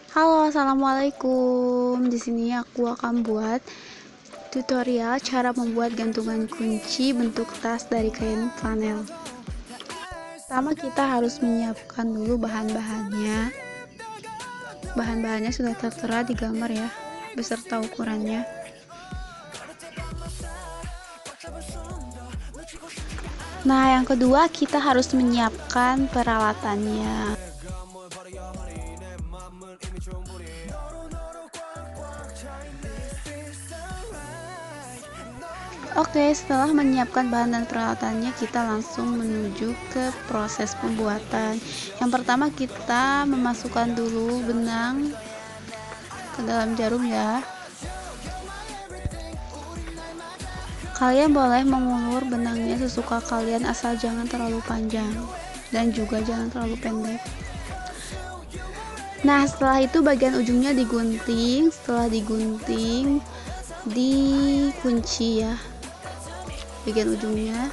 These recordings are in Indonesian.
Halo, assalamualaikum. Di sini aku akan buat tutorial cara membuat gantungan kunci bentuk tas dari kain flanel. Pertama kita harus menyiapkan dulu bahan-bahannya. Bahan-bahannya sudah tertera di gambar ya, beserta ukurannya. Nah, yang kedua kita harus menyiapkan peralatannya. Oke, setelah menyiapkan bahan dan peralatannya, kita langsung menuju ke proses pembuatan. Yang pertama kita memasukkan dulu benang ke dalam jarum ya. Kalian boleh mengulur benangnya sesuka kalian, asal jangan terlalu panjang dan juga jangan terlalu pendek. Nah, setelah itu bagian ujungnya digunting. Setelah digunting, dikunci ya bagian ujungnya.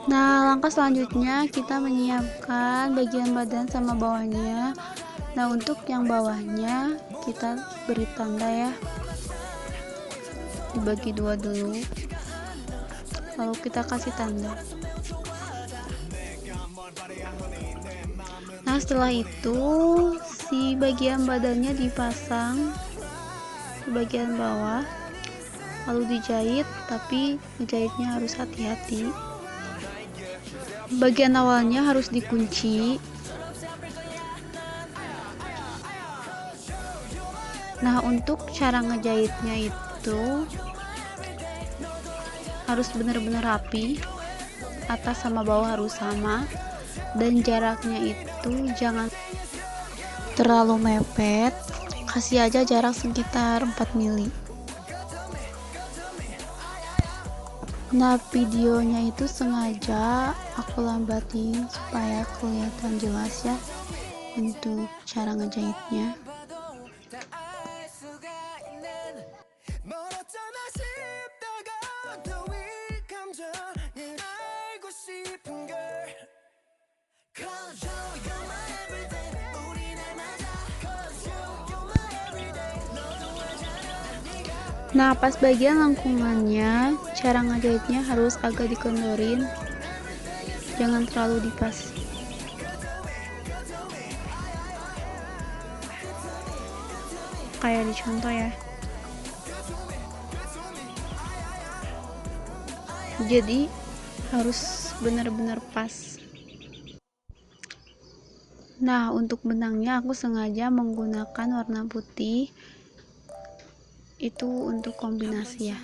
Nah, langkah selanjutnya kita menyiapkan bagian badan sama bawahnya. Nah, untuk yang bawahnya kita beri tanda ya, dibagi dua dulu, lalu kita kasih tanda. Nah, setelah itu si bagian badannya dipasang ke bagian bawah, lalu dijahit, tapi ngejahitnya harus hati-hati. Bagian awalnya harus dikunci. Nah, untuk cara ngejahitnya itu harus benar-benar rapi, atas sama bawah harus sama, dan jaraknya itu jangan terlalu mepet, kasih aja jarak sekitar 4 mili. Nah, videonya itu sengaja aku lambatin supaya kelihatan jelas ya untuk cara ngejahitnya. Nah, pas bagian lengkungannya, cara ngejahitnya harus agak dikendorin, jangan terlalu dipas. Kayak di contoh ya. Jadi harus benar-benar pas. Nah, untuk benangnya aku sengaja menggunakan warna putih. Itu untuk kombinasi ya.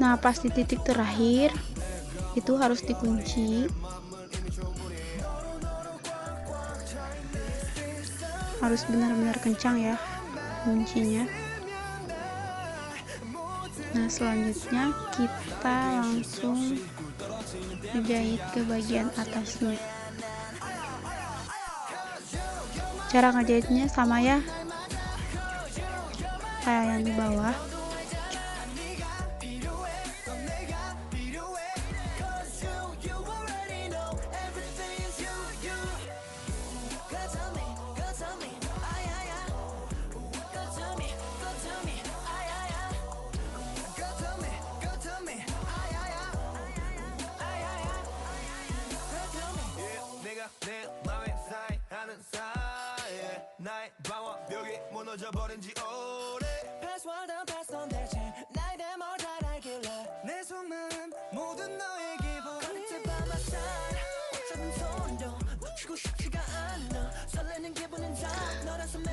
Nah, pas di titik terakhir itu harus dikunci, harus benar-benar kencang ya kuncinya. Nah, selanjutnya kita langsung menjahit ke bagian atasnya. Cara ngejahitnya sama ya kayak yang di bawah.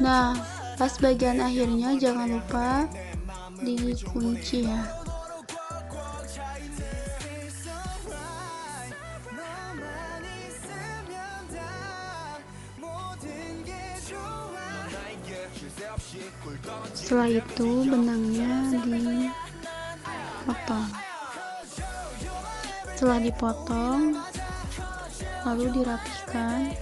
Nah, pas bagian akhirnya jangan lupa dikunci ya. Setelah itu benangnya dipotong. Setelah dipotong, lalu dirapihkan.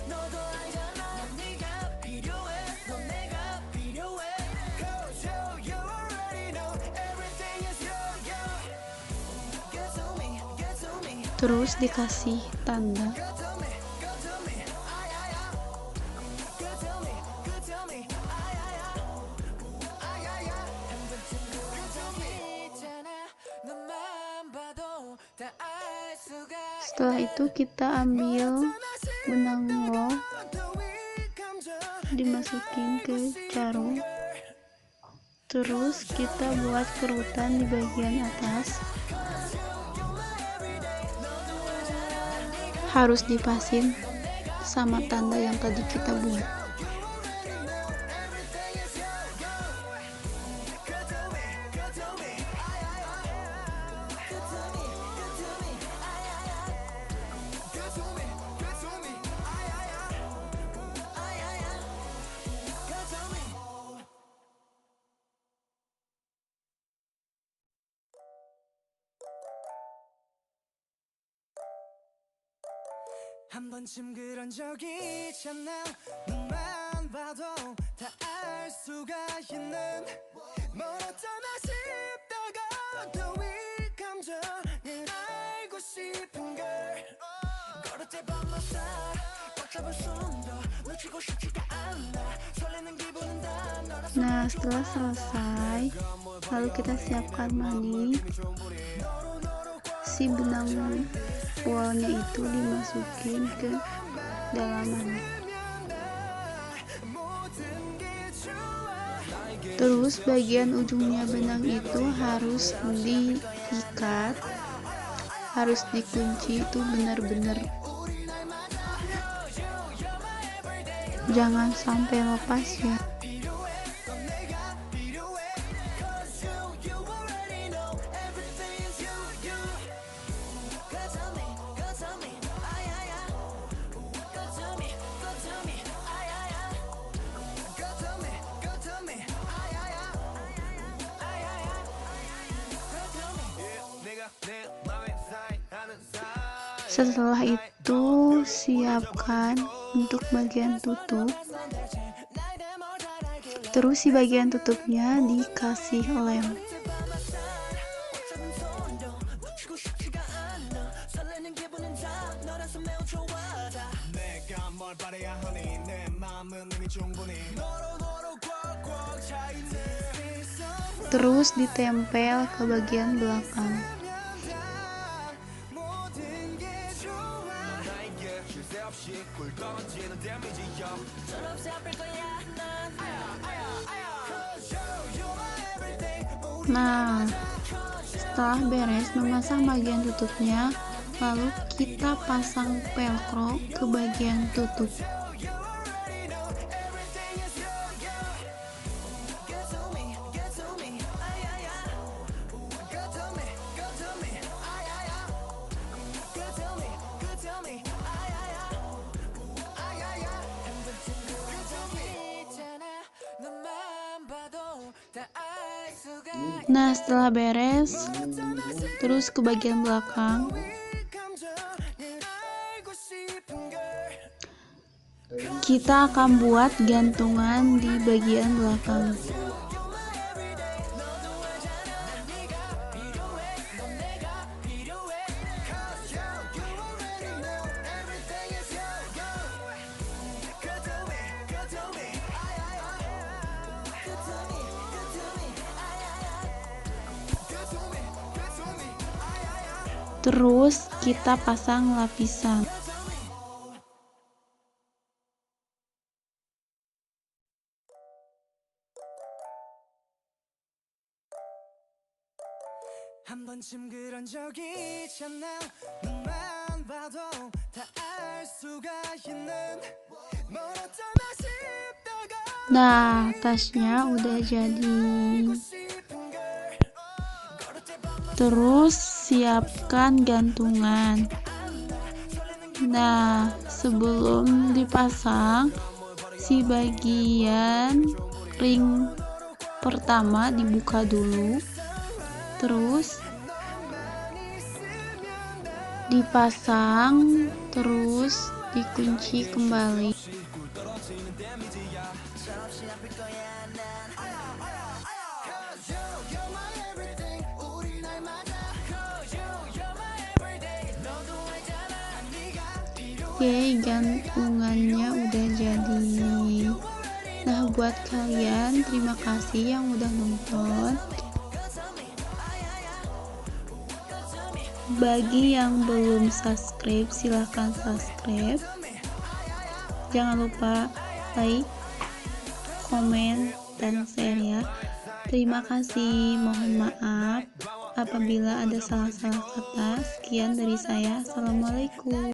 Terus dikasih tanda. Setelah itu kita ambil benang wol, dimasukin ke jarum. Terus kita buat kerutan di bagian atas. Harus dipasin sama tanda yang tadi kita buat. 한 번쯤 그런 적이 있잖아 눈만 봐도 다 알 수가 있는 멀었잖아 싶다가 또 이 감정을 알고 싶은 걸 걸을 때 밤마다 꽉 잡은 손도 놓치고 싶지가 않아 설레는 기분은 다 너라서. Nah, setelah selesai, lalu kita siapkan manik. Si benang wolnya itu dimasukin ke dalam manik. Terus bagian ujungnya benang itu harus diikat, harus dikunci itu benar-benar, jangan sampai lepas ya. Setelah itu siapkan untuk bagian tutup. Terus si bagian tutupnya dikasih lem. Terus ditempel ke bagian belakang. Nah, setelah beres memasang bagian tutupnya, lalu kita pasang velcro ke bagian tutup. Nah, setelah beres, terus ke bagian belakang. Kita akan buat gantungan di bagian belakang. Terus kita pasang lapisan. 한 번쯤 그런 적이 있잖아 눈만 봐도 다 알 수가 있는 멀었잖아 싶다가. Nah, tasnya udah jadi. Terus siapkan gantungan. Nah, sebelum dipasang, si bagian ring Pertama dibuka dulu, terus dipasang, terus dikunci kembali. Oke, gantungannya udah jadi. Nah, buat kalian, terima kasih yang udah nonton. Bagi yang belum subscribe, silahkan subscribe. Jangan lupa like, komen, dan share ya. Terima kasih, mohon maaf apabila ada salah-salah kata. Sekian dari saya. Assalamualaikum.